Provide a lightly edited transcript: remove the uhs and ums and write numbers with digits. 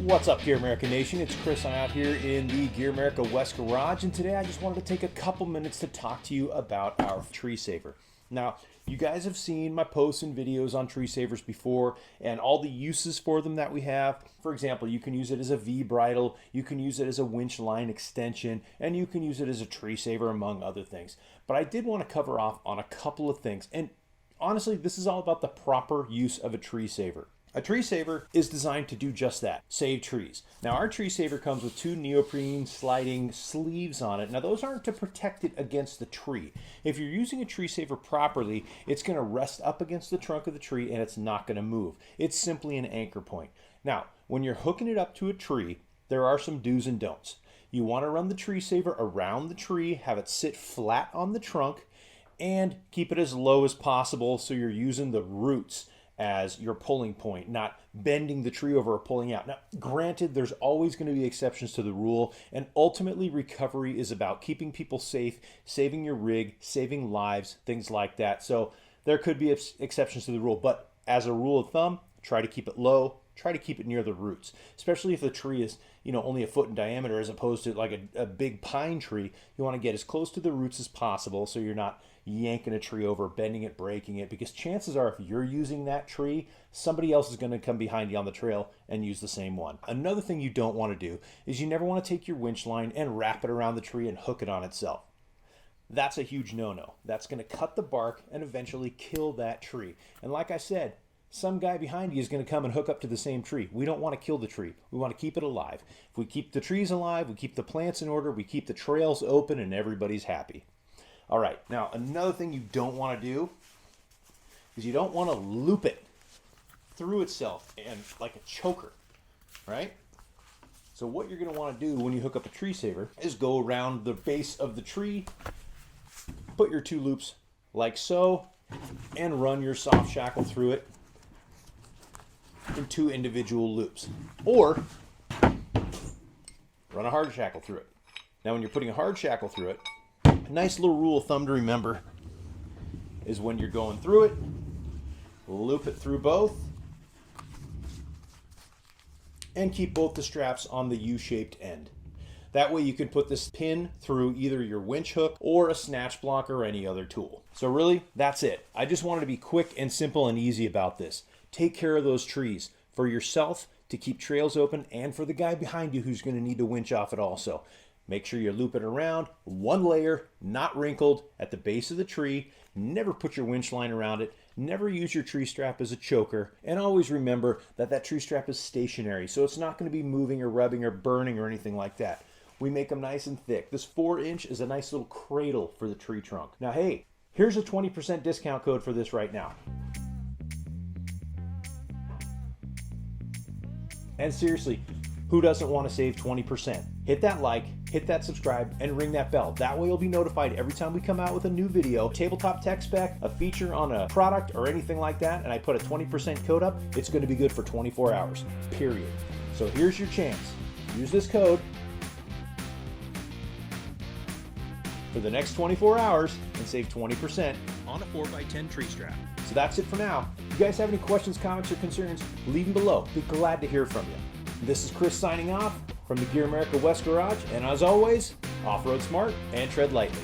What's up, GearAmerica Nation? It's Chris. I'm out here in the GearAmerica West Garage, and today I just wanted to take a couple minutes to talk to you about our tree saver. Now, you guys have seen my posts and videos on tree savers before and all the uses for them that we have. For example, you can use it as a V-bridle, you can use it as a winch line extension, and you can use it as a tree saver, among other things. But I did want to cover off on a couple of things, and honestly, this is all about the proper use of a tree saver. A tree saver is designed to do just that, save trees. Now, our tree saver comes with two neoprene sliding sleeves on it. Now, those aren't to protect it against the tree. If you're using a tree saver properly, it's going to rest up against the trunk of the tree and it's not going to move. It's simply an anchor point. Now, when you're hooking it up to a tree, there are some do's and don'ts. You want to run the tree saver around the tree, have it sit flat on the trunk, and keep it as low as possible so you're using the roots as your pulling point, not bending the tree over or pulling out. Now, granted, there's always going to be exceptions to the rule, and ultimately recovery is about keeping people safe, saving your rig, saving lives, things like that. So there could be exceptions to the rule, but as a rule of thumb, try to keep it low, try to keep it near the roots, especially if the tree is, only a foot in diameter as opposed to like a big pine tree. You want to get as close to the roots as possible so you're not yanking a tree over, bending it, breaking it, because chances are if you're using that tree, somebody else is going to come behind you on the trail and use the same one. Another thing you don't want to do is you never want to take your winch line and wrap it around the tree and hook it on itself. That's a huge no-no. That's going to cut the bark and eventually kill that tree. And like I said, some guy behind you is going to come and hook up to the same tree. We don't want to kill the tree. We want to keep it alive. If we keep the trees alive, we keep the plants in order, we keep the trails open, and everybody's happy. All right, now another thing you don't want to do is you don't want to loop it through itself and like a choker, right? So what you're going to want to do when you hook up a tree saver is go around the base of the tree, put your two loops like so, and run your soft shackle through it in two individual loops, or run a hard shackle through it. Now when you're putting a hard shackle through it, a nice little rule of thumb to remember is when you're going through it, loop it through both and keep both the straps on the U-shaped end. That way you can put this pin through either your winch hook or a snatch block or any other tool. So really, that's it. I just wanted to be quick and simple and easy about this. Take care of those trees for yourself to keep trails open and for the guy behind you who's going to need to winch off it also. Make sure you loop it around, one layer, not wrinkled, at the base of the tree. Never put your winch line around it. Never use your tree strap as a choker. And always remember that that tree strap is stationary, so it's not going to be moving or rubbing or burning or anything like that. We make them nice and thick. This 4-inch is a nice little cradle for the tree trunk. Now, hey, here's a 20% discount code for this right now. And seriously, who doesn't want to save 20%? Hit that like, hit that subscribe, and ring that bell. That way you'll be notified every time we come out with a new video, tabletop tech spec, a feature on a product or anything like that, and I put a 20% code up, it's going to be good for 24 hours, period. So here's your chance. Use this code for the next 24 hours and save 20% on a 4x10 tree strap. So that's it for now. If you guys have any questions, comments, or concerns, leave them below. Be glad to hear from you. This is Chris signing off from the GearAmerica West Garage, and as always, off-road smart and tread lightly.